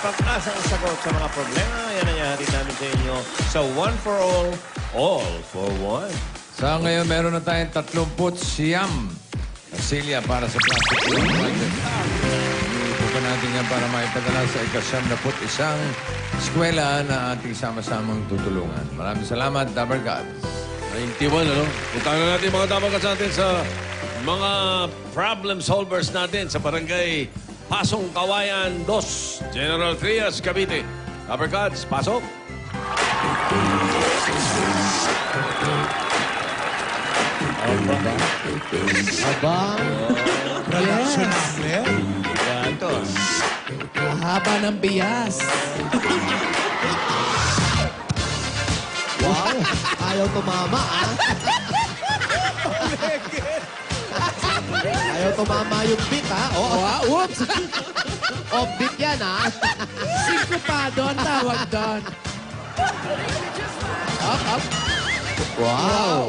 pag-asang sagot sa mga problema. Yan ang ihatid namin sa inyo sa One for All for One. Sa ngayon, meron na tayong 30 siyam na silya para sa plastic waste project. Ipupan natin yan para maipadala sa ika-71 eskwela na ating sama-samang tutulungan. Maraming salamat, Dabber Gods. 91, ano? Punta na natin mga dapat natin sa mga problem solvers natin sa barangay Pasong Kawayan 2, General Trias, Cavite. Uppercuts, pasok. Aba, Production number? Ito. Haba ng bias. wow. Ayaw tumama, ah. Ayaw tumama yung beat, ha? Oo, Whoops! off-beat yan, ha? Sinkopado ang tawag doon. Up, up. Wow.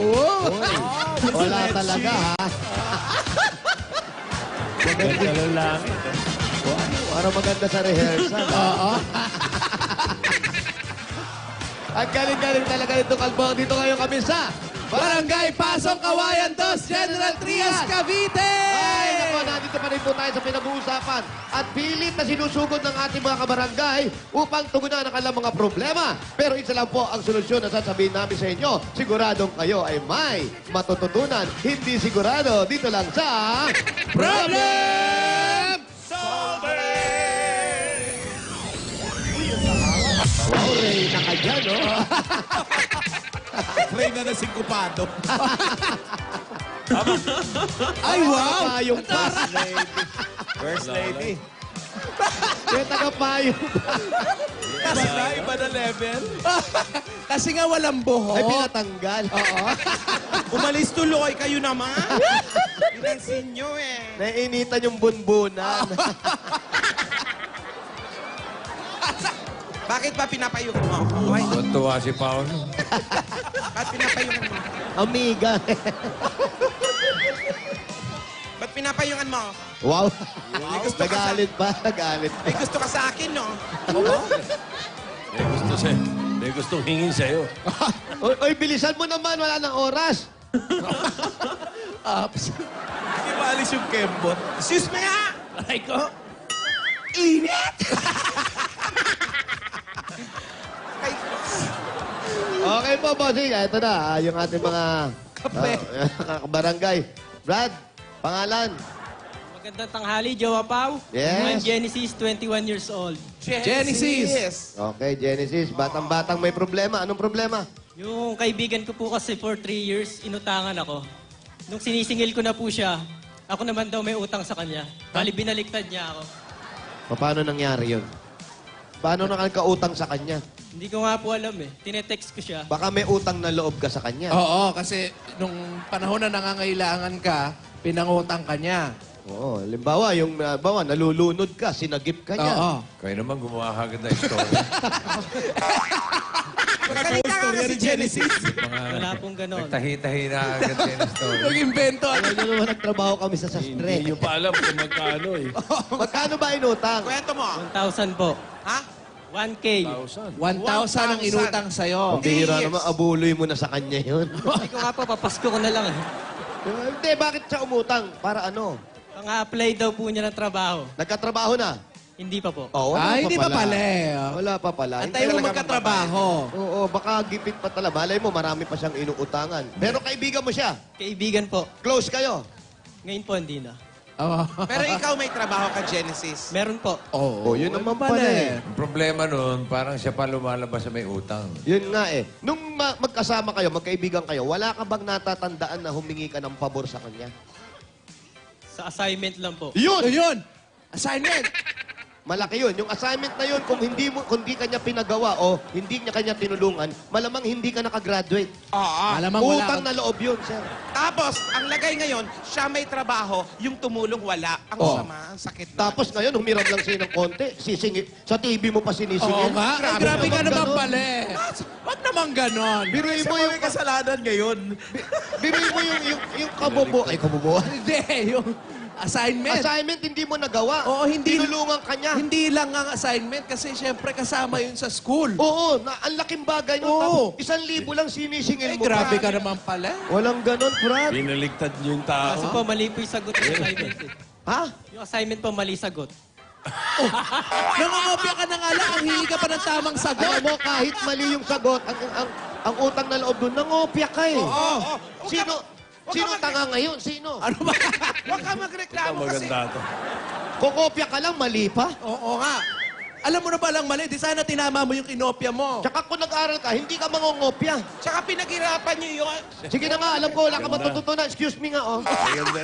Uy, wala talaga, ha? Ganun lang. Para maganda sa rehearsal. Oo. Ang galing-galing talaga nito, Kalbo. Dito ngayon kami sa Barangay Pasong Kawayan 2, General Trias, Cavite! Ay, naku, nandito pa rin po tayo sa pinag-uusapan at pilit na sinusugod ng ating mga kabarangay upang tugunan ang kanilang mga problema. Pero isa lang po ang solusyon na sasabihin namin sa inyo. Siguradong kayo ay may matututunan. Hindi sigurado. Dito lang sa... Problem! Wow, Ray, nakadyan, no? Ray na nasingkupado. Ay, wow! Yung pass. First lady. Kaya tagapayong. Kasi na, iba na level. Kasi nga walang buhok. Ay, pinatanggal. Oo. Umalis tuloy, kayo naman. Pinansin nyo eh. Naiinitan yung bunbunan. Bakit ba pinapayukan mo ako? Why? Tuwa si Paolo. Ba't pinapayukan mo? Amiga. Ba't pinapayukan mo? Wow. gusto ka Nagalit pa. Nagalit pa. May gusto ka sa akin, no? May gustong hingin sa'yo. Oy, bilisan mo naman. Wala nang oras. Ups. Hindi maalis yung kembot. Excuse me nga! Aray ko. Init! Okay po, bossing. Ito na, yung ating mga barangay. Brad, pangalan? Magandang tanghali, Jowa Pau. Yes. I'm Genesis, 21 years old. Genesis. Okay, Genesis. Batang-batang may problema. Anong problema? Yung kaibigan ko po kasi for 3 years, inutangan ako. Nung sinisingil ko na po siya, ako naman daw may utang sa kanya. Bali, binaliktad niya ako. Paano nangyari yun? Paano nakakautang sa kanya? Hindi ko nga po alam eh. Tinetext ko siya. Baka may utang na loob ka sa kanya. Oo, kasi nung panahon na nangangailangan ka, pinangutang ka niya. Oo, limbawa, yung nalulunod ka, sinagip ka niya. Oo. Kayo naman gumawa kagad na story. Magsalita ka kasi Genesis. Mga Wala pong ganon. nagtahi-tahi na agad kayo ng story. Nag-invento. Alam niyo naman, nagtrabaho kami sa sastre. Hindi nyo pa alam kung magkano eh. Magkano ba inutang? Kwento mo. 1,000 po. Ha? 1K. 1,000 ang inutang sa'yo. Ang bihira years. naman, abuloy mo na sa kanya yun. Hindi ko nga po, papasko ko na lang eh. Hindi, bakit siya umutang? Para ano? Pang-apply daw po niya ng trabaho. Nagkatrabaho na? Hindi pa po. Oh, wala Ay, hindi pa pala eh. Wala pa pala. Antay mo Hindi talaga magkatrabaho. Oo, baka gipit pa talaga. Malay mo, marami pa siyang inuutangan. Pero kaibigan mo siya. Kaibigan po. Close kayo. Ngayon po, hindi na. Oo. Pero ikaw may trabaho ka, Genesis. Meron po. Oh, yun naman pala eh. Ang problema nun, parang siya pa lumalabas sa may utang. Yun nga eh. Nung magkasama kayo, magkaibigan kayo, wala ka bang natatandaan na humingi ka ng pabor sa kanya? Sa assignment lang po. Yun! Yun! Assignment! Malaki yun. Yung assignment na yun, kung hindi kanya pinagawa o hindi niya kanya tinulungan, malamang hindi ka nakagraduate. Oo. Malamang wala Utang ka- na loob yun, sir. Tapos, ang lagay ngayon, siya may trabaho, yung tumulong wala. Ang Oh. sama, ang sakit na. Tapos ngayon, humiram lang sa'yo ng konti. Sisingit. Sa TV mo pa Oo sinisingit. nga. Ay, grabe ka naman pala eh. Wag naman ganon. Biruin mo yung... kasalanan ngayon. Biruin mo yung kabobo. Ay, kabobo. Hindi, Assignment. Assignment, hindi mo nagawa. Oo, hindi. Tinulungan ka niya. Hindi lang ang assignment kasi syempre kasama yun sa school. Oo, ang laking bagay nun. Oo. 1,000 lang sinisingil Eh, mo. grabe Brad. ka naman pala. Walang ganon, Brad. Pinaligtad niyo yung tao. Kasi po, mali po yung sagot ng assignment. Ha? Yung assignment po, mali sagot. Nangangopya ka na nga lang, ang hingi ka pa ng tamang Alam sagot. mo, kahit mali yung sagot, ang utang na loob doon, nangopya ka eh. Oo. Sino tanga ngayon? Sino? Ano ba? Huwag ka Ito magreklamo kasi. maganda to. Kukopya ka lang, mali pa. Oo nga. Alam mo na palang mali, di sana tinama mo yung kinopya mo. Tsaka kung nag-aral ka, hindi ka mangongopya. Tsaka pinaghirapan niyo yun. Sige na nga, alam ko, wala ka matututunan. Excuse me nga, oh. Maganda.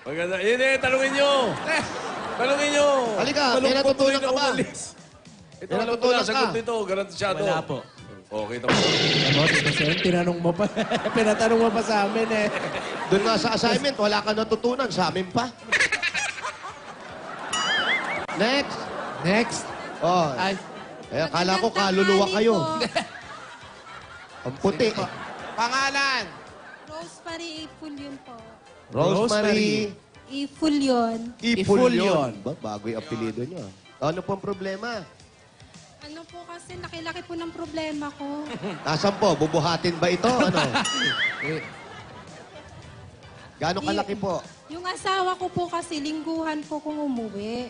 Maganda. Yun eh, tanungin nyo. Tanungin nyo. Halika, may Malungkot natutunan tuloy ka ba? umalis. Ito May alam ko natutunan na sagot ka? nito. Garantisyado. Wala po. Okay, ito. Ano, Tito Sen, tinanong mo pa. Pinatanong mo pa sa amin eh. Doon nga sa assignment, wala ka natutunan. Sa amin pa. Next. Next. Oh, Ay, eh, akala ko kaluluwa kayo. Ang puti. Pangalan. Rosemary Ifulyon po. Rosemary Ifulyon. Ipulyon. Ba, bago yung apelido niyo. Ano pong problema? Ano po kasi, laki-laki po ng problema ko. Nasaan po? Bubuhatin ba ito? Ano? Gano'ng kalaki po? Yung asawa ko po kasi, lingguhan po kung umuwi.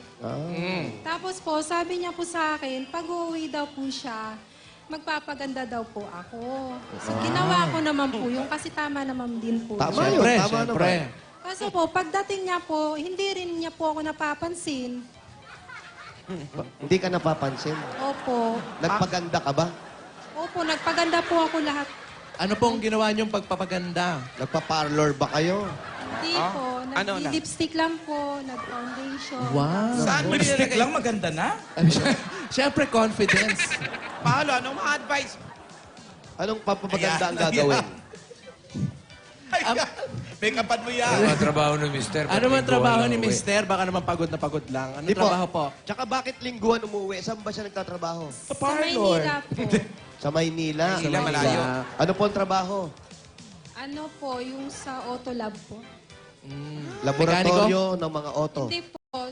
Tapos po, sabi niya po sa akin, pag uuwi daw po siya, magpapaganda daw po ako. So, ginawa ko naman po yung kasi tama naman din po. Tama siya. yun, syempre, tama syempre. naman. Kaso po, pagdating niya po, hindi rin niya po ako napapansin. Hindi ka napapansin. Opo. Nagpaganda ka ba? Opo, nagpaganda po ako lahat. Ano pong ginawa niyong pagpapaganda? Nagpa-parlor ba kayo? Hindi po. Ano na? Nag-lipstick lang po, nag-foundation. Wow. Saan mo Lipstick nilagay? lang, maganda na. Siyempre, confidence. Paolo, anong mga advice? Anong papapaganda ang Ayan, gagawin? Make-upan mo yan. Ano ang trabaho ni Mister? Ano man trabaho ni Uwi. Mister? Baka naman pagod na pagod lang. Ano Di po. trabaho po? Tsaka bakit lingguhan umuwi? Saan ba siya nagtatrabaho? Sa Maynila po. Sa Maynila. Maynila, malayo. Ano po ang trabaho? Ano po, yung sa Autolab po. Laboratorio ng mga auto. Hindi po,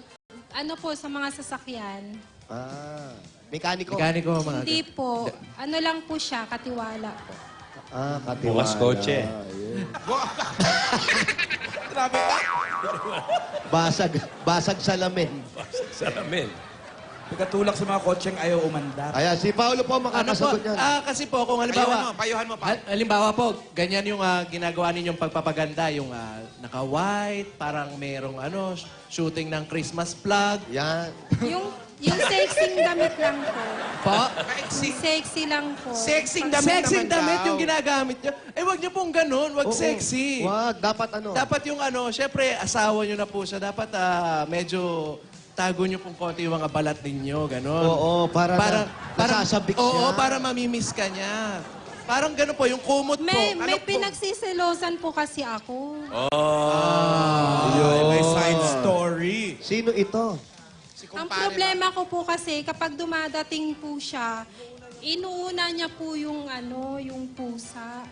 ano po, sa mga sasakyan. Ah, mekaniko. Mekaniko, mga Hindi po, ano lang po siya, katiwala po. Ah, katiwala. Bukas kotse. Ayun. Grabe ka. Basag salamin. Salamin. Pagkatulak sa mga kotseng ayaw umandar. Kaya si Paolo po Ano po? makakasagot niyan. Kasi po, kung Payuhan mo pa. halimbawa po, ganyan yung ginagawa ninyong pagpapaganda, yung naka-white, parang merong shooting ng Christmas flag. Yan. Yung sexing damit lang po. Po? Yung sexy lang po. Sexing damit Sexing naman damit daw. yung ginagamit nyo. Eh, wag nyo pong ganun. Wag Oo. sexy. Wag, dapat ano? Dapat yung syempre, asawa nyo na po siya. Dapat medyo tago nyo pong konti yung mga balat ninyo. Ganon. Oo, para nasasabik siya. Oo, para mamimiss ka niya. Parang gano'n po, yung kumot May, po. may pinagsisilosan po kasi ako. May side story. Sino ito? Ang problema ko po kasi, kapag dumadating po siya, inuuna niya po yung yung pusa.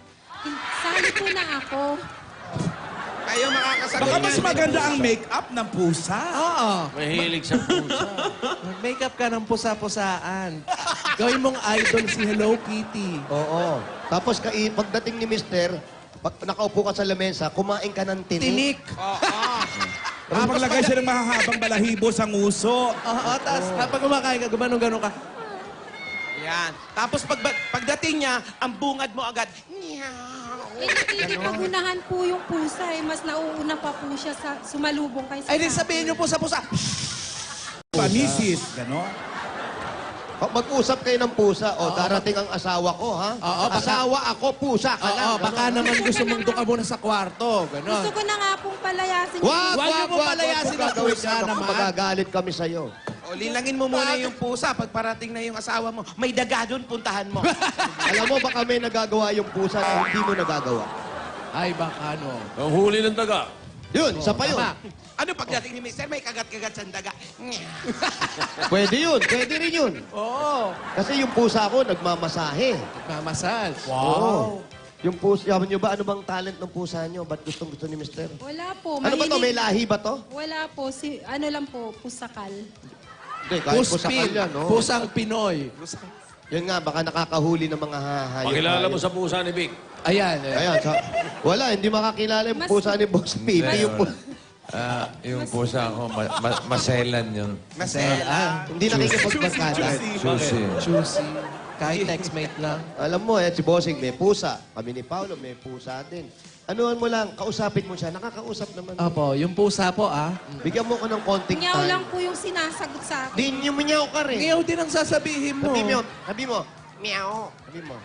Sali po na ako. Kayo makakasagot Baka mas niyan. maganda ang make-up ng pusa. Oo. Mahilig sa pusa. Make-up ka ng pusa-pusaan. Gawin mong idol si Hello Kitty. Oo. Tapos pagdating ni Mister, pag nakaupo ka sa lamesa, kumain ka ng tinik. Tinik. Tapos maglagay siya ng mahahabang balahibo sa nguso. Oo, tapos pag kumakain ka, gumanong-ganon ka. Yan. Tapos pagdating niya, ang bungad mo agad, Meow. Nakikipag-unahan po yung pusa eh. Mas nauuna pa po siya sa sumalubong kaysa Ay, di sa sabihin akin. niyo po sa pusa. Panisis, gano'n. Mag-usap kayo ng pusa. O, darating ang asawa ko, ha? Oo, baka- Asawa ako, pusa ka lang. Oo, baka naman gusto mong doon ka muna sa kwarto. Ganon. Gusto ko na nga pong palayasin. Wag, Wag niyo po palayasin ang gagawin pusa yan. Ako, naman. magagalit kami sa'yo. O, lilangin mo muna yung pusa. Pag parating na yung asawa mo, may daga doon, puntahan mo. Alam mo, baka may nagagawa yung pusa na hindi mo nagagawa. Ay, baka no. Ang huli ng daga. Yun, isa pa yun. Tama. Ano pagdating ni Mister, may kagat-kagat sa daga. Pwede yun, pwede rin yun. Oo. Kasi yung pusa ko, nagmamasahe. Nagmamasage. Oo. Yung pusa, yaman nyo ba, ano bang talent ng pusa nyo? Ba't gustong-gusto ni Mister? Wala po. Ano ba to? May lahi ba to? Wala po. Ano lang po, pusakal. Hindi, kahit pusa Puspin. yan, no? Pusang Pinoy. Yun nga, baka nakakahuli ng mga hayop. Pakilala mo sa pusa ni Vic. Ayan. Ayan, wala, hindi makakilala yung pusa ni Boss P. Yung Yung pusa ko, maselan yun. hindi nakikipagpagkala. Susi. Juicy. Kahit textmate lang. Alam mo, si Bossing may pusa. Kami ni Paolo may pusa din. Anuhan mo lang, kausapin mo siya. Nakakausap naman. Opo, yung pusa po Bigyan mo ko ng konting Ngaw time. lang po yung sinasagot sa akin. Di niyo minyaw ka rin. Ngayon din ang sasabihin mo. Sabi mo, meow. Sabi mo.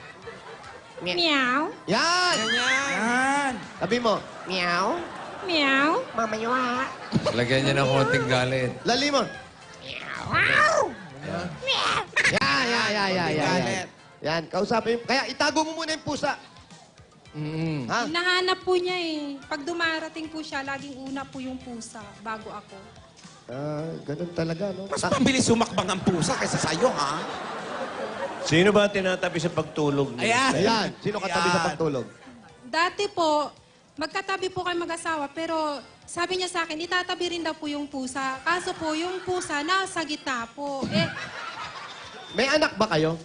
Meow. Yan! Yan. Sabi mo, meow. Meow. Mamaywa. Lagyan niya ng konting galit. Lali mo. Yan. Yan, kausapin. Kaya itago mo muna yung pusa. Ha? Hinahanap po niya eh. Pag dumarating po siya, laging una po yung pusa bago ako. Ganun talaga, no? Mas mabilis sumakbang ang pusa kaysa sa'yo, ha? Sino ba tinatabi sa pagtulog niyo? Ayan. Ayan, sino katabi sa pagtulog? Dati po, magkatabi po kayo mag-asawa, pero sabi niya sa akin, itatabi rin daw po yung pusa. Kaso po, yung pusa nasa gitna po. May anak ba kayo?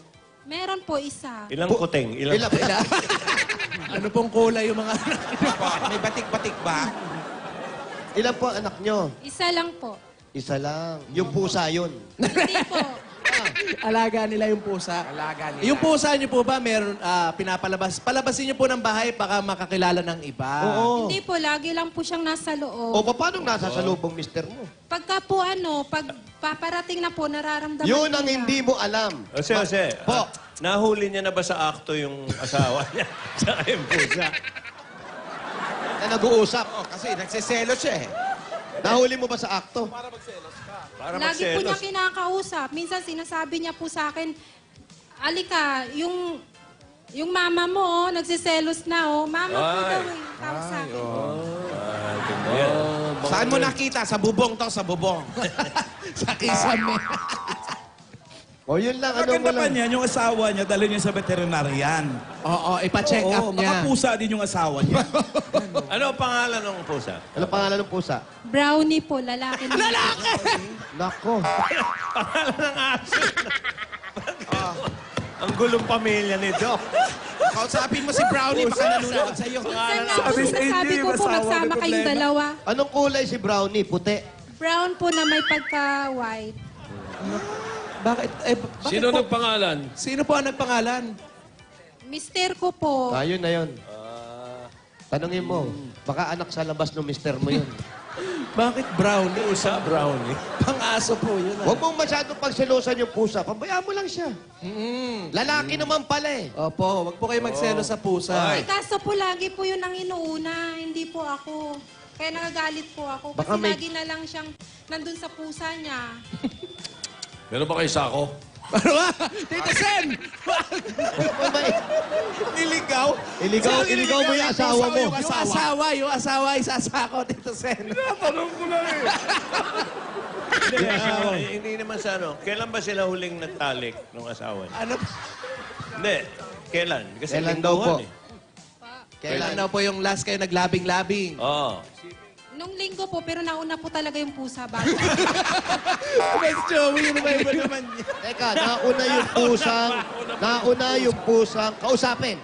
Meron po isa. Ilang kuting? Ilang Ano pong kulay yung mga anak? May batik-batik ba? Ilan po ang anak nyo? Isa lang po. Isa lang. Yung pusa yun. Hindi po. Alaga nila yung pusa. Alaga nila. Yung pusa niyo po ba, meron pinapalabas? Palabasin niyo po ng bahay, baka makakilala ng iba. Oo. Hindi po, lagi lang po siyang nasa loob. O, paano nasa salubong mister mo? Pagka po pag paparating na po, nararamdaman Yun ang nila. hindi mo alam. Jose, Po. nahuli niya na ba sa akto yung asawa niya? Sa yung pusa? Na nag-uusap. Oh, kasi nagsiselo siya eh. Nahuli mo ba sa akto? Para Lagi po niya magselos. kinakausap. Minsan sinasabi niya po sa akin, Alika, yung mama mo, nagsiselos na, oh. Mama po daw, eh. Tawag sa akin. Saan mo nakita? Sa bubong to, sa bubong. Sa kisame. O, yun lang. Ano mo Maganda pa lang. niyan, yung asawa niya, dalhin niya sa veterinarian. Oo, ipa-check up Baka niya. pusa din yung asawa niya. Ano ang pangalan ng pusa? Ano pangalan ng pusa? Brownie po, lalaki. Lalaki! Nako. Pangalan ng aso. Ang gulong pamilya nito. Kausapin mo si Brownie, baka nanonood sa'yo. Minsan nga po sinasabi ko po, magsama kayong dalawa. Anong kulay si Brownie? Puti. Brown po na may pagka-white. Bakit? Bakit Sino po? nagpangalan? Sino po ang nagpangalan? Mister ko po. Ayun na yun. Tanungin mo. Baka anak sa labas ng mister mo yun. Bakit brownie? Pusa, brownie. Pang-aso po yun. Huwag mong masyadong pagselosan yung pusa. Pabayaan mo lang siya. Lalaki naman pala eh. Opo, wag po kayo magselo sa pusa. Eh, kaso po lagi po yun ang inuuna, hindi po ako. Kaya nagagalit po ako. Kasi Baka may- lagi na lang siyang nandun sa pusa niya. Meron ba kayo sako? Ano ba? Tita Sen! Niligaw? Iligaw mo yung asawa mo. Yung asawa, isasako, Tito Sen. Hindi naman sa ano. Kailan ba sila huling nagtalik ng asawa niya? Ano? Hindi. Kailan? Kasi Kailan daw po? lingguhan Kailan na po yung last kayo naglabing-labing? Oo. Nung linggo po, pero nauna po talaga yung pusa bago. Mas Joey, ano ba iba naman niya? Teka, nauna yung pusang kausapin.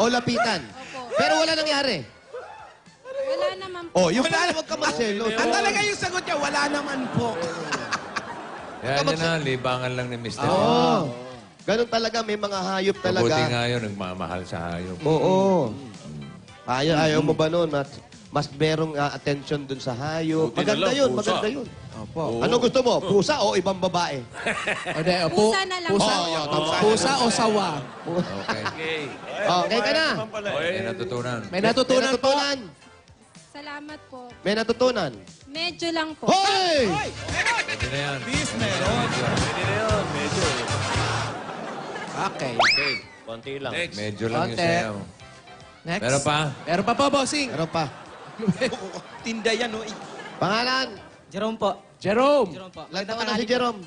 O lapitan. Pero wala nangyari. Wala naman po. Oh, yung pala, huwag ka maselos. Ang talaga yung sagot niya, wala naman po. Yan yun na, libangan lang ni Mr. Oo. Ganun talaga, may mga hayop Mabuti talaga. nga yun, nagmamahal sa hayop. Oo. Ayaw mo ba nun? Mas merong attention dun sa hayop. Buti na Maganda lang, yun, pusa. maganda yun. Opo. Ano gusto mo? Pusa o ibang babae? Pusa na lang. Pusa, pusa o sawa? Okay. Okay ka na. Naman pala eh. May natutunan. May natutunan po. Salamat po. May natutunan. Medyo lang po. Hoy! Pwede na yan. Pwede na yun. Medyo. Okay. Okay. Konti lang. Next. Medyo lang yung Konti. sayaw. Next. Meron pa? Meron pa po, bossing. Meron pa. Tinda yan, no? Pangalan? Jerome po. Jerome. Jerome po. Ilang taon na si Jerome?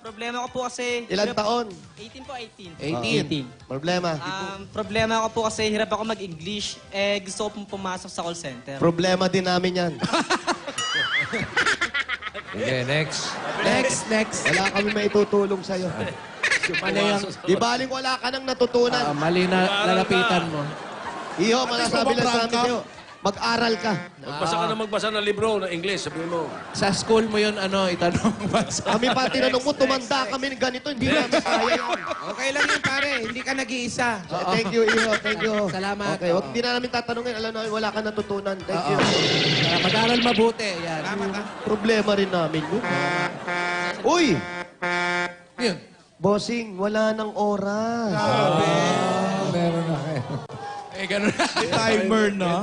Problema ko po kasi... Ilang taon? 18 po, 18. 18. Problema? Problema ko po kasi hirap ako mag-English. Gusto ko pong pumasok sa call center. Problema din namin yan. Sige, next. Next. Wala kami maitutulong sa'yo. Di baling wala ka nang natutunan. Mali na lalapitan mo. Iho, masasabi lang sa amin sa'yo. Mag-aral ka. Magbasa ka na magbasa ng libro ng English, sabihin mo. Sa school mo yun, itanong mo. Kami pa tinanong mo, tumanda kami ng ganito, hindi namin kaya yan. Okay lang yan, pare. Hindi ka nag-iisa. Thank you, Iho. Thank you. Salamat. Okay, wag hindi na namin tatanungin. Alam namin, wala ka natutunan. Thank you. Mag-aral mabuti. Yan. Problema rin namin yun. Uy! Yun. Bossing, wala nang oras. Meron na kayo. Ganun na. Timer na.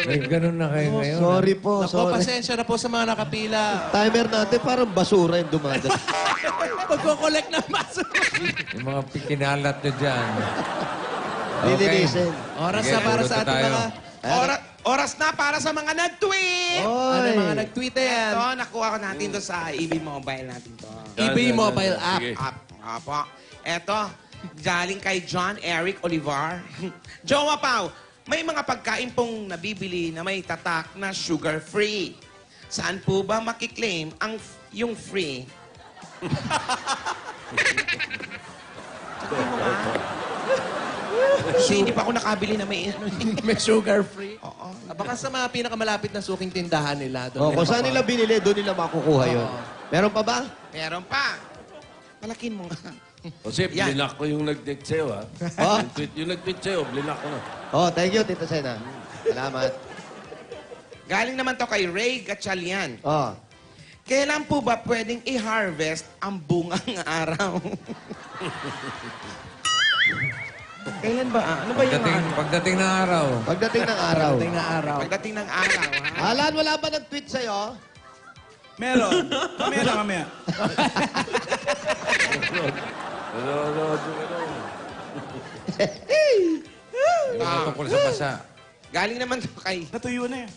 May ganun na kayo ngayon. Sorry po, Naku, sorry. pasensya na po sa mga nakapila. Timer natin parang basura yung dumadat. Pagko-collect ng baso. Yung mga kinalat nyo dyan. Lilinisin. Oras Sige, na para pulot sa na ating tayo. mga... Oras na para sa mga nag-tweet. Ano mga nag-tweet yan? Ito, nakuha ko natin to sa EB Mobile natin to. EB Mobile App. Sige. Apo. Eto, galing kay John Eric Olivar. Jowa Pao, may mga pagkain pong nabibili na may tatak na sugar-free. Saan po ba makiklaim yung free? Kasi hindi pa ako nakabili na may May sugar-free. Oo. Baka sa mga pinakamalapit na suking tindahan nila. Oh, kung saan nila binili, doon nila makukuha yun. Meron pa ba? Meron pa. Palakin mo nga. Kasi Yan. blinak ko yung nag-tweet sa'yo, ha? Oh. Yung nag-tweet sa'yo, blinak ko na. Oh, thank you, Tito Sena. Salamat. Galing naman to kay Ray Gatchalian. Oh. Kailan po ba pwedeng i-harvest ang bungang araw? Kailan ba? Ano ba yung Pagdating ng araw. Pagdating ng araw. Pagdating na araw. Pagdating ng araw, ha? Alan, wala ba nag-tweet sa'yo? Meron. Mamaya. Yung mga tungkol sa basa. Galing naman to kay... Natuyo na yan.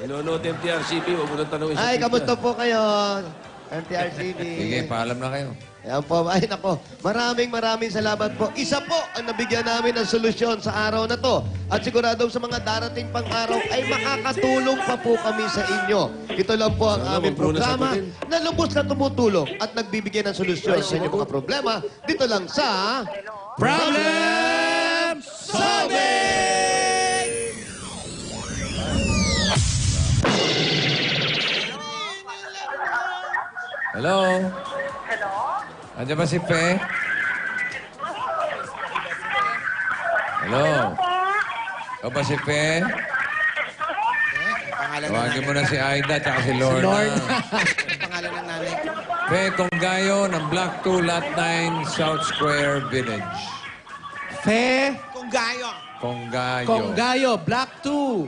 Nanonood yung TRCB, huwag mo nang tanongin Ay, tweet kamusta niya. po kayo? MTRCB. Sige, paalam na kayo. Ayan po. Ay, nako. Maraming salamat po. Isa po ang nabigyan namin ng solusyon sa araw na to. At siguradong sa mga darating pang araw ay makakatulong pa po kami sa inyo. Ito lang po ang Sana aming wag muna programa sagutin. na lubos na tumutulong at nagbibigay ng solusyon sa inyong mga problema. Dito lang sa... Problem solving! Hello? Hello? Andiyan ba si Fe? Hello? Ikaw ba si Fe? Pangalan ng Tawagin nanay. mo na si Aida at si Lorna. Lorna. Pangalan ng nanay. Fe Conggayo ng Block 2, Lot 9, South Square Village. Fe Kung gayo. Conggayo. Conggayo, Block 2.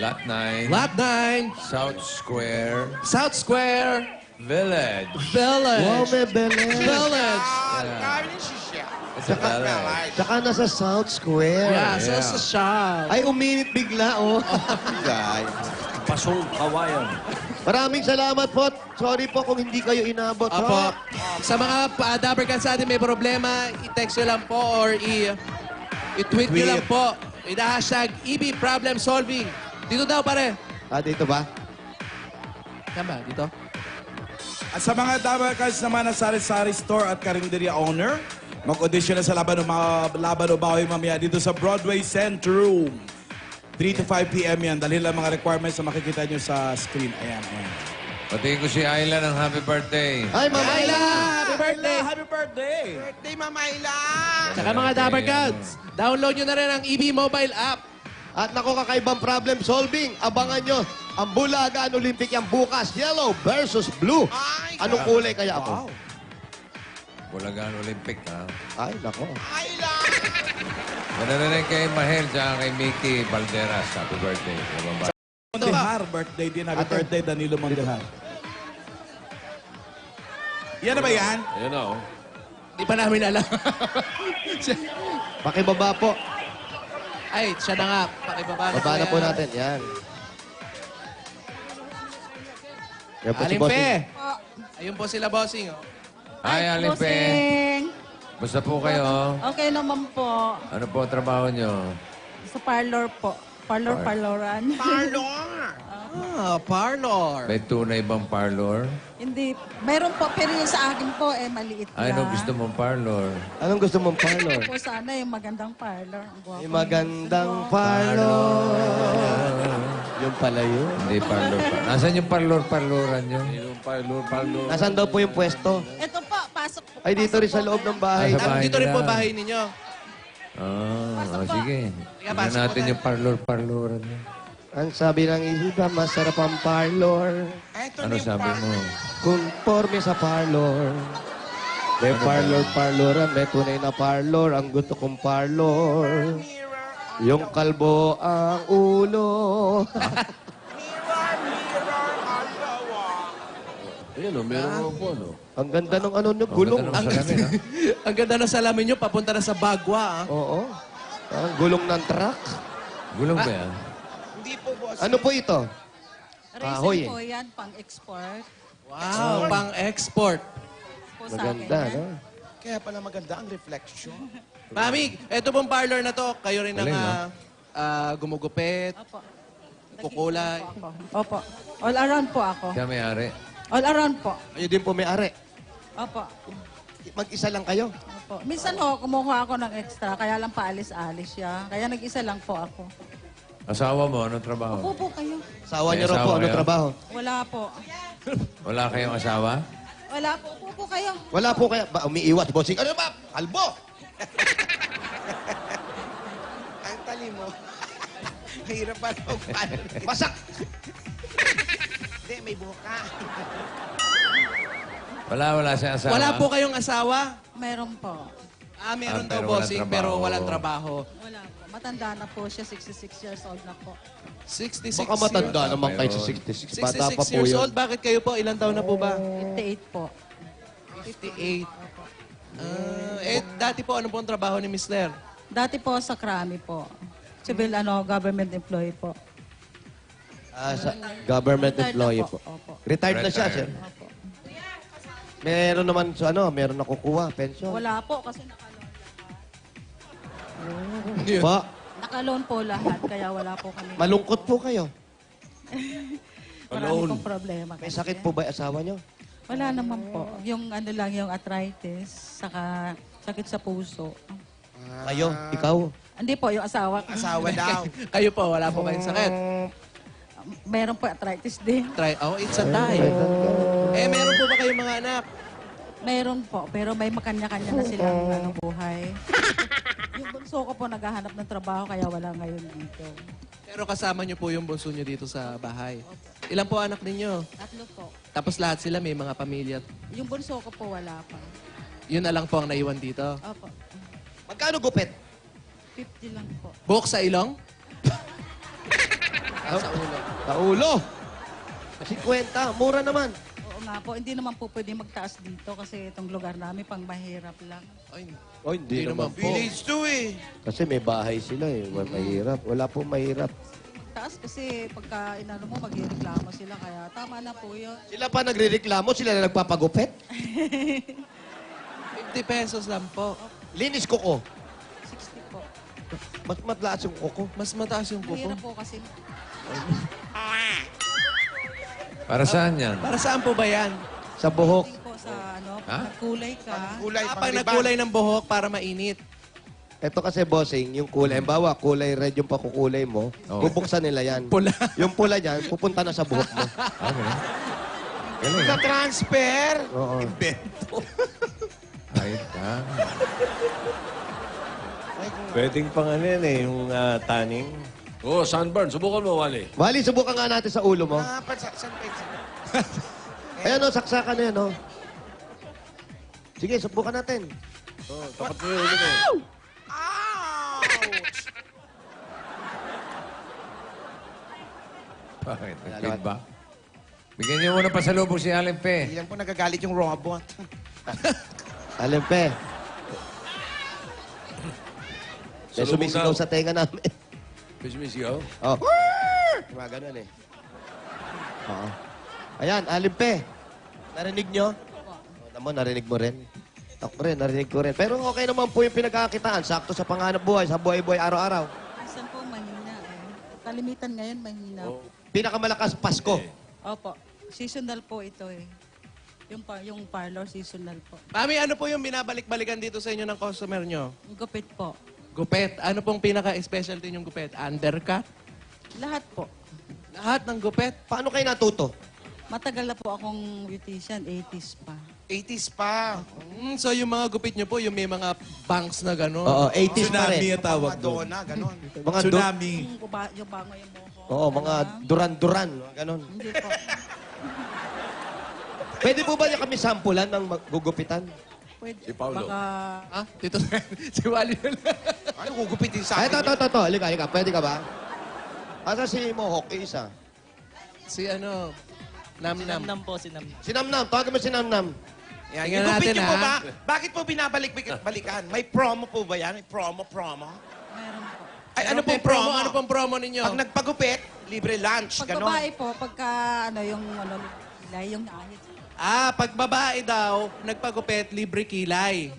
Lot 9, Lot 9, South Square South Square Village. Wow, Village. may Belen. Village. Karen siya. It's a village. Tsaka nasa South Square. Yeah, sa shop. Ay, uminit bigla, oh. Pasong kawayan. Maraming salamat po. Sorry po kung hindi kayo inabot. Apo. ho? Sa mga Dabarkans sa atin may problema, i-text nyo lang po or i-tweet nyo lang po. Ida-hashtag EB Problem Solving. Dito daw, pare. Ah, dito ba? Tama, dito. At sa mga Dabarkans naman na Sari-Sari Store at Karinderya Owner, mag-audition na sa Laban o Bawi mamaya dito sa Broadway Centrum. 3 to 5 p.m. yan. Dahil lang mga requirements na makikita nyo sa screen. Ayan. Patingin ko si Ayla ng happy birthday. Ay, Mama Ayla! Ayla! Happy birthday! Happy birthday! Birthday, Mama Ila! Saka mga Dabarkans, download nyo na rin ang EB Mobile App. At naku, kakaibang problem solving. Abangan nyo ang Bulagaan Olympic yan bukas. Yellow versus blue. Ay, Anong kulay kaya ako? Bulagaan Olympic, ha? Ay, nako. Ayla! Ganda na rin kay Mahel at kay Mickey Valderas. Happy birthday. Bye-bye. Mondehar, birthday din. Happy birthday, Danilo Mondehar. Yan na ba yan? Ayan na, oh. Di pa namin alam. Pakibaba po. Ay, siya na nga. Pakibaba na Baba na po natin. Yan. Yan po si Aling Bossing. Fe. Ayun po sila, bossing. Oh. Hi, Alipe. Bossing. Basta po kayo. Okay naman po. Ano po ang trabaho nyo? Sa parlor po. Parloran. Parlor! Ah, parlor. May tunay bang parlor? Hindi. Mayroon po, pero yung sa akin po, maliit lang. Ay, ano gusto mong parlor? Anong gusto mong parlor? Po sana yung magandang parlor. Ang gwapo. Yung magandang parlor. Yung pala yun. Hindi parlor pa. Nasaan yung parloran nyo? Yung parlor. Nasaan daw po yung pwesto? Ito po, pasok po. Ay, dito pasok rin sa po. loob ng bahay. Ah, sa bahay Dito rin po nila. bahay ninyo. Sige. Sige, Tignan pasok po natin tayo. yung parloran nyo. Ang sabi ng iba, masarap ang parlor. Eto Ano na yung sabi mo? Conforme sa parlor. May parloran, may tunay na parlor. Ang gusto kong parlor. Yung kalbo ang ulo. Ayun, meron mo po, no? Ang ganda ng ano nyo, gulong. Ang ganda ng salamin, ha? Ang ganda ng salamin nyo, papunta na sa Bagwa. Ah. Oo. Ang gulong ng truck. Gulong ba yan? Hindi po, boss. Ano po ito? Kahoy, Racing po yan, pang-export. Wow, pang-export. Po sa Maganda, akin yan. no? Kaya pala maganda ang reflection. Mami, eto pong parlor na to, kayo rin ang Galing, no? gumugupit, Opo. kukulay. Opo. All around po ako. Siya may-ari. All around po. Kayo din po may-ari. Opo. Mag-isa lang kayo. Opo. Minsan ho, kumuha ako ng extra, kaya lang paalis-alis siya. Kaya nag-isa lang po ako. Asawa mo, anong trabaho? Opo po kayo. Sawa May niyo raw po, asawa ano kayo? trabaho? Wala po. Wala kayong asawa? Wala po. Opo po kayo. Wala po kaya. Ba, umiiwas, bossing. Ano ba? Kalbo! Ang tali mo. Hirap pa ito. Basak! Hindi, may buhok ka. Wala siyang asawa? Wala po kayong asawa? Meron po. Ah, meron Ah, daw pero walang bossing, trabaho. pero walang trabaho. Wala po. Matanda na po siya. 66 years old na po. 66 Baka matanda Bata naman pa kayo yun. sa 66. 66 Bata pa po years yun. old. Bakit kayo po? Ilang taon na po ba? 58 po. 58. Dati po, ano po ang trabaho ni Miss Ler? Dati po sa Krami po. Civil government employee po. Ah, sa government Retired na employee po. Opo. Retired na siya, sir. Retired. Opo. Meron naman sa ano, meron nakukuha, pension. Wala po kasi nakaloan. Pa, Nakaloan po lahat, kaya wala po kami. malungkot po kayo. Marami pong problema. May kasi. sakit po ba yung asawa niyo? Wala naman po. Yung ano lang, yung arthritis, saka sakit sa puso. Kayo, ikaw. Hindi po, yung asawa. Asawa daw. Kayo po, wala po kayong sakit. Meron po arthritis din. It's a tie. Meron po ba kayong mga anak? Meron po, pero may makanya-kanya na silang buhay. Yung bunso ko po naghahanap ng trabaho, kaya wala ngayon dito. Pero kasama niyo po yung bunso niyo dito sa bahay. Ilan po anak ninyo? 3 po. Tapos lahat sila may mga pamilya. Yung bunso ko po wala pa. Yun na lang po ang naiwan dito. Opo. Magkano gupit? 50 lang po. Buhok sa ilong? Sa ulo. 50, mura naman. Oo nga po, hindi naman po pwede magtaas dito kasi itong lugar namin pang mahirap lang. Ay, Oh, hindi naman po. Village 2 eh. Kasi may bahay sila eh. Mahirap. Wala po mahirap. Taas kasi pagka inano mo, magreklamo sila kaya tama na po yun. Sila pa nagre-reklamo, sila na nagpapagupit. 50 pesos lang po. Linis kuko. 60 po. Mas matlaas yung kuko. Mas mataas yung kuko. Mahirap po kasi. Para saan yan? Para saan po ba yan? Sa buhok. Hindi po sa ano, Ha? nagkulay ka. Kulay, Pag nagkulay ng buhok para mainit. Ito kasi, bossing, yung kulay. Halimbawa, kulay red yung pakukulay mo. Oo. Bubuksan nila yan. Pula. Yung pula niyan, pupunta na sa buhok mo. Okay. Galing. Sa transfer. Oo. Ay, Pwedeng pang ano yan eh, yung tanning. Oh, sunburn. Subukan mo, Wally. Wally, subukan nga natin sa ulo mo. Saan pa yun? Ayan o, saksakan na yan o. Sige, subukan natin. Oh, tapat mo yung ulo mo. Ouch! Bakit? Nag-feedback? Bigyan niyo muna pa sa lubog si Alimpe. Yan po nagagalit yung robot. Alimpe. May Salubog sumisigaw daw. sa tenga namin. Bismisigaw. Oh. Mga ganun eh. Oo. Ayan, Alimpe. Narinig nyo? Naman, narinig mo rin. Ako rin, narinig ko rin. Pero okay naman po yung pinagkakitaan. Sakto sa panganap buhay, sa buhay-buhay araw-araw. Minsan po mahina eh. Kalimitan ngayon mahina. Pinakamalakas, Pasko. Opo. Seasonal po ito eh. Yung parlor seasonal po. Mami, ano po yung binabalik-balikan dito sa inyo ng customer nyo? Yung gupit po. Gupet. Ano pong pinaka-specialty yung gupet? Undercut? Lahat po. Lahat ng gupet? Paano kayo natuto? Matagal na po akong beautician, 80s pa. 80s pa. So yung mga gupit nyo po, yung may mga bangs na gano'n? Oo, 80s pa Tsunami rin. ang tawag doon. Madonna, ganon. Mga Tsunami. Yung bango yung buhok. Oo, mga duran-duran. Ganon. Hindi po. Pwede po ba niya kami sampulan ng gugupitan? Pwede. Si Paulo. Baka... Ah, dito si Wally na lang. Ano gugupitin sa Ay, akin? ito. Halika. Pwede ka ba? Asa si Mohawk, isa. Si ano, Nam-Nam. Namnam po, si Namnam. Si Namnam, tawagin mo si Namnam. Yan, Tingnan yung gupit natin, niyo po ha? ba? Bakit po binabalik-balikan? May promo po ba yan? May promo? Meron po. Ay, ano pong promo? Ano pong promo ninyo? Pag nagpagupit, libre lunch, Pag ganon. babae po, pagka yung ahit. Ah, pag babae daw, nagpagupit, libre kilay.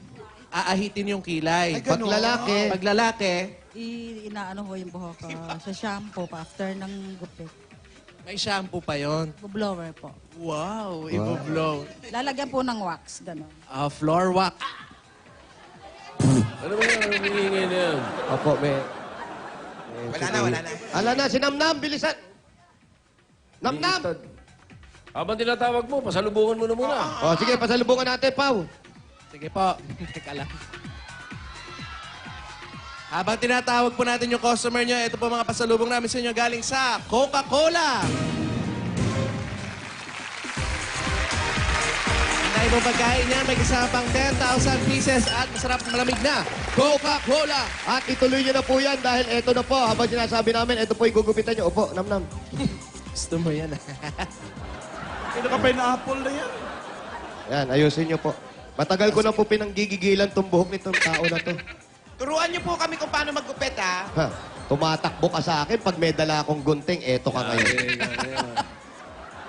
Aahitin yung kilay. Ay, Pag ganon. lalaki, Pag lalaki, Inaano ho yung buhok sa shampoo pa after ng gupit. may shampoo pa yon. Blower po. Wow, i-blow. Lalagyan po ng wax, gano'n. Floor wax. Ano ba yung hinihingi na yan? Opo, may... Wala na. Ala na, si Namnam, bilisan! Namnam! Habang tinatawag mo, pasalubungan mo na muna. O, sige, pasalubungan natin, Pau. Sige po. Teka lang. Habang tinatawag po natin yung customer nyo, ito po mga pasalubong namin sa inyo galing sa Coca-Cola. Ang dahil pong pagkain niyan, may kasama pang 10,000 pieces at masarap malamig na Coca-Cola. At ituloy niyo na po yan dahil eto na po. Habang sinasabi namin, eto po yung gugupitan niyo. Opo, Namnam. Gusto mo yan. Ito ka pineapple na yan. Yan, ayusin niyo po. Matagal ko na po pinanggigigilan tong buhok nitong tao na to. Turuan niyo po kami kung paano maggupit, ha? Ha, tumatakbo ka sa akin pag may dala akong gunting, eto ka ngayon.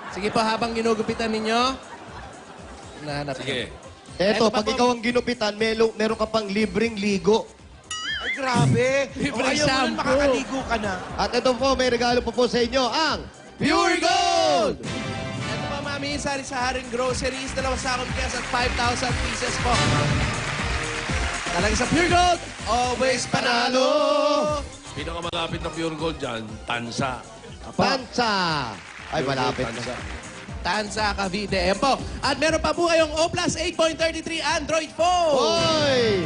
Sige po, habang ginugupitan ninyo, nahanap Sige. Eto, Eto pa pag po. ikaw ang ginupitan, meron ka pang libreng ligo. Ay, grabe. Libre Ayaw mo nun, shampoo. makakaligo ka na. At ito po, may regalo po sa inyo, ang Pure Gold! Ito po, mami, sari-saring groceries, 2 sakong bigas at 5,000 pieces po. Talaga sa Pure Gold, always panalo! Pinakamalapit na pure gold dyan, Tansa. Pansa! Ay, malapit na. Tansa. Tansa Cavite. Ayan po. At meron pa po kayong O Plus 8.33 Android phone. Hoy!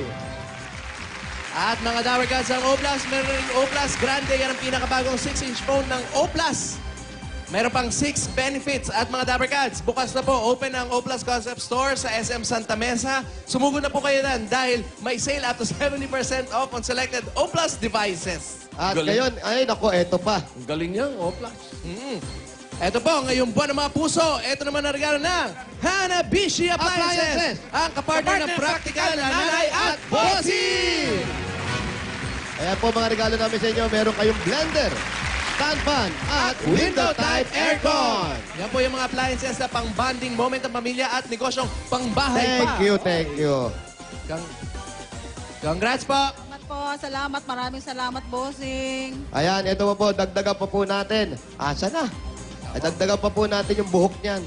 At mga Dower Gods ang O Plus, meron rin O Plus Grande. Yan ang pinakabagong 6-inch phone ng O Plus. Meron pang 6 benefits at mga Dapper Cats. Bukas na po, open ang O Plus Concept Store sa SM Santa Mesa. Sumugod na po kayo dan dahil may sale up to 70% off on selected O Plus devices. At Galing. ngayon, ay nako, eto pa. Ang galing niya, Opla. Ito po, ngayong buwan ng mga puso, ito naman ang regalo ng Hanabishi Appliances. Appliances. Ang kapartner ng practical na nanay at bossy. Ayan po mga regalo namin sa inyo. Meron kayong blender, stand fan, at window type aircon. Yan po yung mga appliances na pang bonding moment ng pamilya at negosyong pang bahay pa. Thank you. Congrats po. Salamat po, salamat. Maraming salamat, bossing. Ayan, ito po, dagdagan pa po natin. Asa na? Ay, dagdagan pa po natin yung buhok niyan.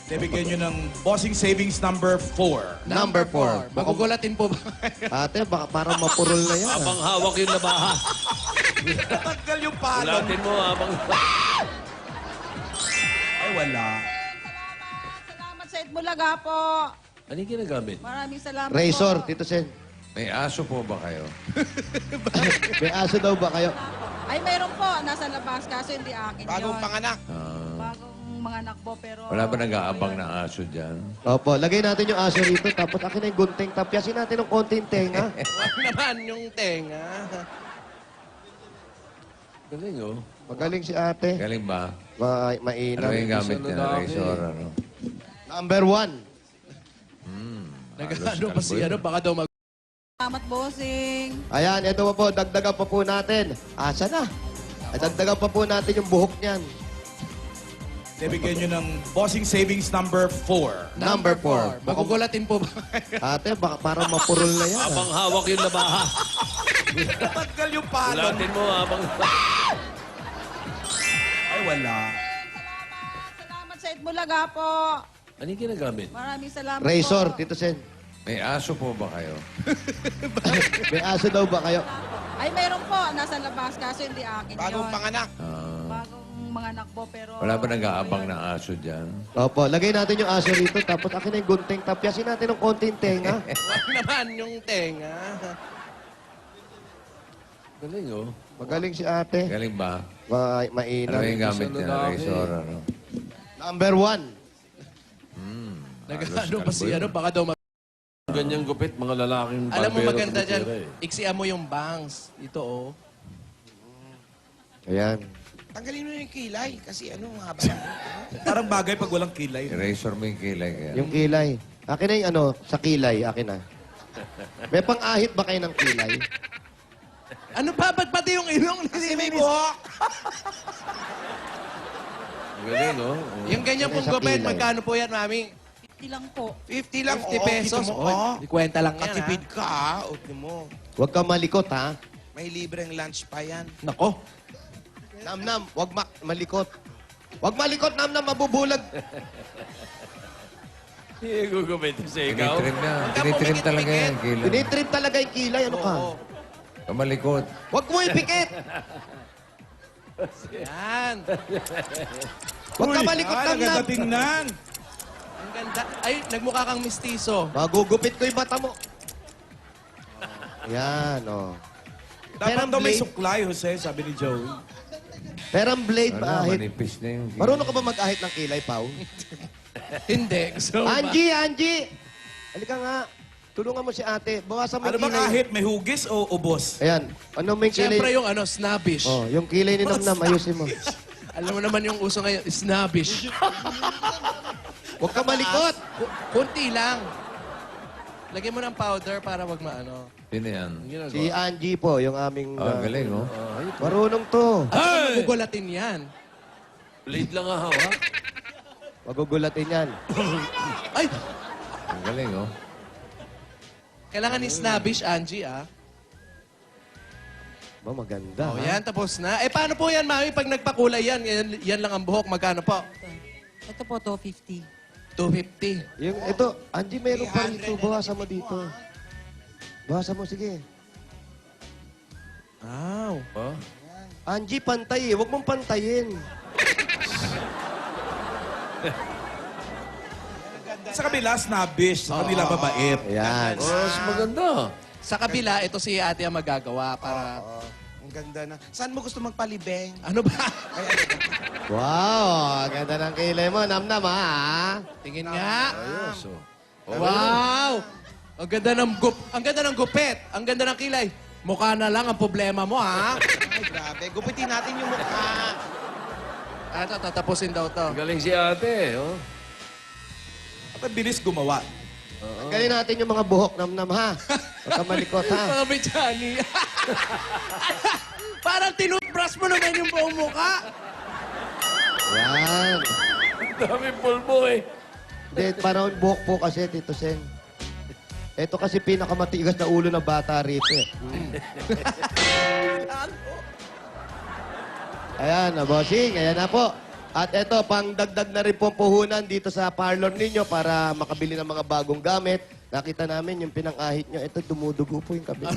Bibigyan nyo ng bossing savings number 4. Number 4. Magugulatin po ba? Ate, baka parang mapurol na yan. Habang hawak yung labaha. Tanggal yung palo. Ulatin mo habang... Ay, wala. Salamat sa Itbulaga po. Ano yung ginagamit? Maraming salamat Razor, po. Tito Sen. May aso po ba kayo? May aso daw ba kayo? Ay, mayroon po. Nasa labas, kaso hindi akin Bagong yun. panganak. Bagong mga anak po, pero... Wala ba nag-aabang na aso dyan? Opo, lagay natin yung aso rito, tapos akin na yung gunting. Tapyasin natin ng konting tenga. Wala naman yung tenga. Galing, oh. Magaling si ate. Galing ba? Mainam. Ano yung gamit niya na razor? Ano? Number 1. Nag-ano pa si ano, baka daw mag... Salamat, bossing. Ayan, ito po, dagdagan pa po natin. Asa na? Ay, dagdagan pa po natin yung buhok niyan. Bibigyan nyo ng bossing savings number 4. Number 4. Magugulatin po ba? Ate, baka parang mapurol na yan. Habang hawak yung labaha. Tanggal yung palo. Ulatin mo habang... Ay, wala. Salamat sa Itbulaga po. Ano yung ginagamit? Maraming salamat Razor, po. Tito Sen. May aso po ba kayo? May aso daw ba kayo? Ay, mayroon po. Nasa labas kaso hindi akin Bagong yun. panganak. Bagong mga anak po, pero... Wala ba nag-aabang ng aso dyan? Opo, lagay natin yung aso rito, tapos akin na yung gunting. Tapyasin natin ng konting tenga. Wag naman yung tenga. Galing, oh. Magaling si ate. Galing ba? Ano Mainam. yung gamit niya? lalaki. Razor, ano? Number 1. Nag-ano ba si ano? Baka daw Ganyang gupit, mga lalaking Alam mo barbero maganda dyan, tumitira, eh. iksian mo yung bangs. Ito, oh. Ayan. Tanggalin mo yung kilay kasi ano, haba. Parang bagay pag walang kilay. Razor mo yung kilay kaya. Yung kilay. Akin na yung ano, sa kilay. Akin na. May pang-ahit ba kayo ng kilay? Ano pa? Ba't pati yung ilong? Kasi may buhok. Galing, oh. Yung ganyan pong Sa gupit, kilay. magkano po yan, mami? 50 lang po. 50 lang. 50 pesos. Kita mo, Oh, di kwenta lang yan, Katipid ka, ha? Huwag mo. Huwag ka malikot, ha? May libreng lunch pa yan. Nako. Namnam, huwag malikot. Huwag malikot, Namnam, mabubulag. Hindi gugupit sa ikaw. Tinitrim na. Tinitrim talaga yan, kilay. Tinitrip talaga yung kilay. Ano ka? Kamalikot. Huwag mo ipikit. Yan. Huwag ka malikot, Ay, naganda Namnam. tingnan. Ang ganda. Ay, nagmukha kang mistiso. Magugupit ko yung mata mo. Yan, oh. Dapat Perang daw may blade. suklay, Jose, sabi ni Joey. Perang blade Ano, maahit. manipis na yung kilay. Marunong ka ba mag-ahit ng kilay, Pao? Hindi. Gusto mo ba? Angie! Halika nga. Tulungan mo si ate. Bawasan mo Ano yung bang kilay. ahit? May hugis o ubos? Ayan. Ano mo yung kilay? Siyempre yung ano, snobbish. Oh, yung kilay ni Namnam, ayusin mo. Alam mo naman yung uso ngayon, snobbish. Huwag ka malikot. Kunti lang. Lagyan mo ng powder para wag maano. Sino yan? Si Angie po, yung aming... Oh, galing, oh. Marunong to. At magugulatin yan. Blade lang ang hawak. Magugulatin yan. Ay! Ang galing, oh. Kailangan ni snobbish, Angie, ah. Ba, maganda. Oh, ha? yan, tapos na. Eh, paano po yan, mami? Pag nagpakulay yan lang ang buhok. Magkano po? Ito po, 250. 250. Yung, ito, Angie, meron pa rito. Bawasan mo dito. Bawasan mo, sige. Wow. Oh. Angie, pantay eh. Huwag mong pantayin. Sa kabila, snobbish. Sa kanila, babait. Ayan. Oh, mas maganda. Sa kabila, ito si ate ang magagawa para... Ang ganda na. Saan mo gusto magpalibeng? Ano ba? Wow, ang ganda ng kilay mo. Namnam, ha? Tingin nga. Ayos, oh. Wow! Ang ganda ng gupit. Ang ganda ng kilay. Mukha na lang ang problema mo, ha? Ay, grabe. Gupitin natin yung mukha. Ito, tatapusin daw to. Galing si ate, oh. At ang bilis gumawa. Tanggalin natin yung mga buhok, Namnam, ha? Huwag ka malikot, ha? Mga bichani. Parang tinutbrush mo naman yung buong mukha. Yan. Dami pulbo, eh. Hindi, parang buhok po kasi, Tito Sen. Ito kasi pinakamatigas na ulo ng bata rito, eh. Ayan, bossing. Ayan na po. At ito, pang dagdag na rin po puhunan dito sa parlor ninyo para makabili ng mga bagong gamit. Nakita namin yung pinang-ahit nyo. Ito, dumudugo po yung kabit.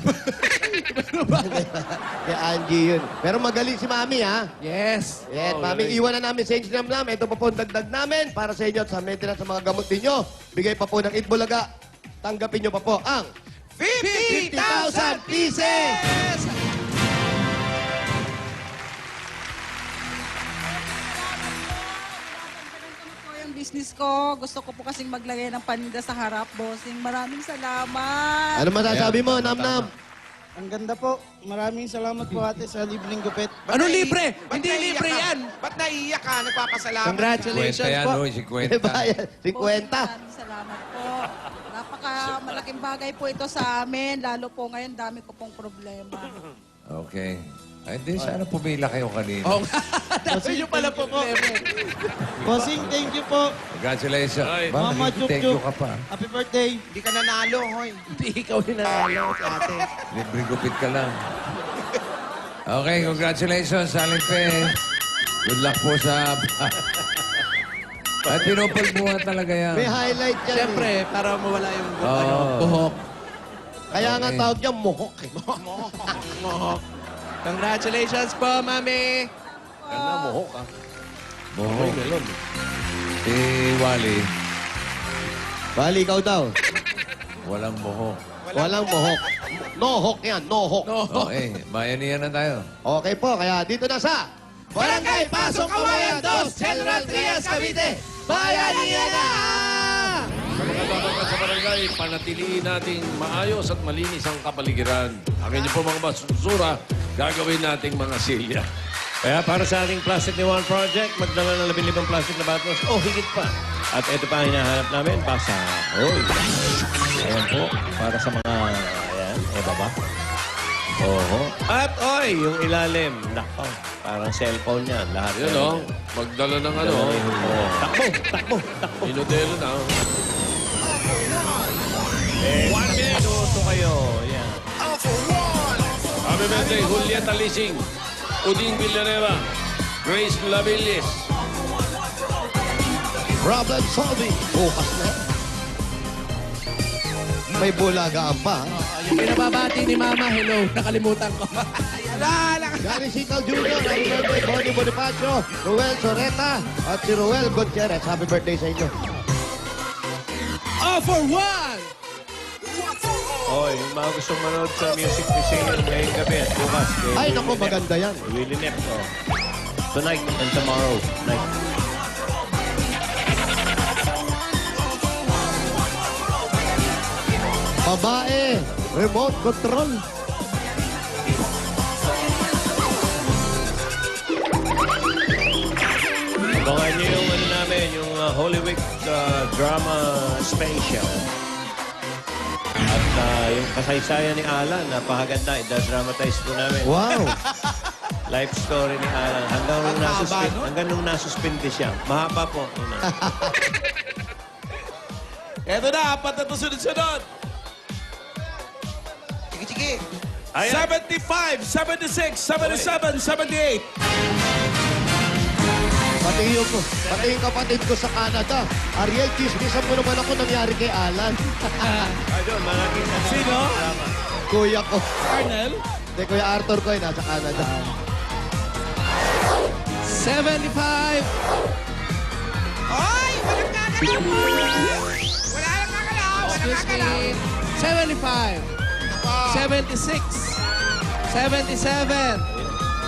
Kaya Angie yun. Pero magaling si Mami, ha? Yes. Yes, Mami, iwan na namin sa inyo namin. Ito pa po ang dagdag namin para sa inyo at sa maintenance sa mga gamot ninyo. Bigay pa po ng Itbulaga. Tanggapin nyo pa po ang 50,000 pieces! Po yung business ko. Gusto ko po kasing maglagay ng paninda sa harap, bossing. Maraming salamat. Ano masasabi mo, Namnam? Ang ganda po. Maraming salamat po ate sa libreng gupit. Ano libre? Ba't Hindi naiiyak libre ka? yan. Ba't naiiyak ka? Nagpapasalamat. Congratulations Kwenta yan, po. oh. 50. Bayan, 50. Maraming salamat po. Malaking bagay po ito sa amin. Lalo po ngayon, dami ko pong problema. Okay. Ay, di, sana pumila kayo kanina. Oo nga. Dami nyo pala po. Bossing, thank you po. Congratulations. Ay. Ba, Mama thank you Chuk-Chuk. ka pa. Happy birthday. Hindi ka nanalo, hoy. Hindi ikaw yung nanalo, ate. Libre gupit ka lang. Okay, congratulations, Aling Pe. Good luck po sa... At pinupulbuhan talaga yan. May highlight yan. Siyempre, para mawala yung Oo. buhok. Kaya nga Okay. tawag niya mohok. Mohok. Congratulations po, Mami. Ganda, mohok ah. Buhok. Si Wally, Bali, ikaw daw. walang buhok. Walang mohok. Nohok yan, nohok. Okay, bayanihan na tayo. Okay po, kaya dito na sa Barangay Pasong Kawayan 2, General Trias, Cavite. Bayanihan na! Sa mga dapat sa barangay, panatiliin nating maayos at malinis ang kapaligiran. Ang inyo po mga basura, gagawin nating mga silya. Kaya para sa ating Plastic ni One Project, magdala ng 15 plastic na bottles o higit pa. At ito pa ang hinahanap namin, pasa. Oy. Ayan po, para sa mga, ayan, o baba. Oho. At oy, yung ilalim. Nako, parang cellphone yan. Lahat Yun yan. o, magdala ng ano. Oh. Takbo, takbo, takbo. Inodelo na. One minuto kayo. Yan. Happy birthday, Julieta Lising, Uding Villanueva, Grace Lavillis. problem solving. Bukas na. May bulagaan pa. ha? Yung pinababati ni Mama, hello. Nakalimutan ko. Gary Sical Jr., happy birthday, Bonnie Bonifacio, Ruel Soreta, at si Ruel Gutierrez. Happy birthday sa inyo. All for one! Oy, yung mga gustong manood sa Music Museum ngayong gabi at bukas. kay Ay, Willie naku, Nep. maganda yan. Willie Nep, oh. Tonight and tomorrow night. Babae, remote control. Abangan niyo yung ano namin, yung Holy Week drama special. At yung kasaysayan ni Alan, napakaganda. I-dramatize po namin. Wow. Life story ni Alan. Hanggang nung nasuspindi siya. Mahaba po. Eto na, apat na to sunod-sunod. Sige. 75, 76, 77, 78. Pati yung kapatid ko sa Canada. Ariel, chismisan mo naman ako nangyari kay Alan. Ay, doon, malaki na. Sino? Kuya ko. Arnel? Hindi, Kuya Arthur ko nasa Canada. 75. Ay! Walang kakalaw! Wala lang kakalaw! Walang Excuse kakalaw! me. 75. 76. 77.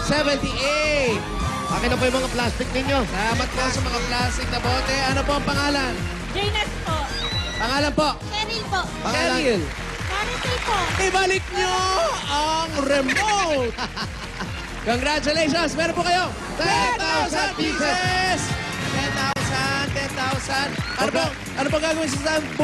78. Akin na po yung mga plastic ninyo. Salamat po sa mga plastic na bote. Ano po ang pangalan? Jaynes po. Pangalan po? Cheryl po. Cheryl. Maricel po. Ibalik nyo ang remote. Congratulations! Meron po kayo 10,000 pieces! 10,000. Ano po gagawin sa 10,000?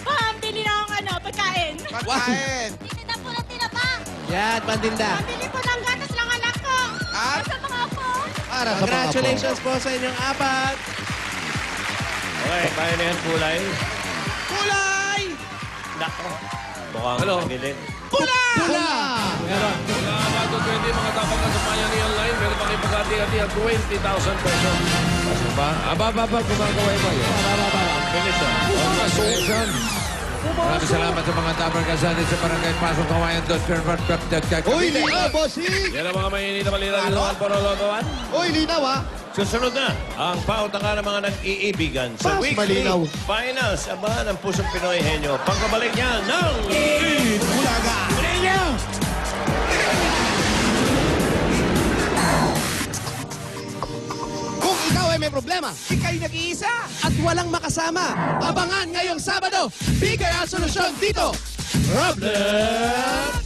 Pambili na akong pagkain. Pagkain! Hindi na po na tinapa. Yan, pandinda. Pambili po ng gatas lang anak ko. At? Sa mga po. Para sa mga Congratulations po sa inyong apat. Okay, kaya na yan kulay. Kulay! Nako. Mukhang Ano? tagilid. Pula! Meron. Mula bago 20 mga dapat kasampayan ni online, meron pa kayo pag-hati-hati at 20,000 pesos. Pasok ba? Aba, gumagaway mo yun. Bilis ah. Congratulations. Maraming salamat sa mga dapat kasali sa Barangay Pasong Kawayan 2. Uy, linaw, bossing! Yan ang mga mainit na balita ni Juan Porolotoan. Uy, linaw, ha? Susunod na ang pautakan ng mga nag-iibigan sa Mas weekly malinaw. finals. Abahan ng Pusong Pinoy Henyo. Pagkabalik niya ng Bulaga. Kung ikaw ay may problema, Ika'y nag-iisa! At walang makasama. Abangan ngayong Sabado. Bigay ang solusyon dito. Problem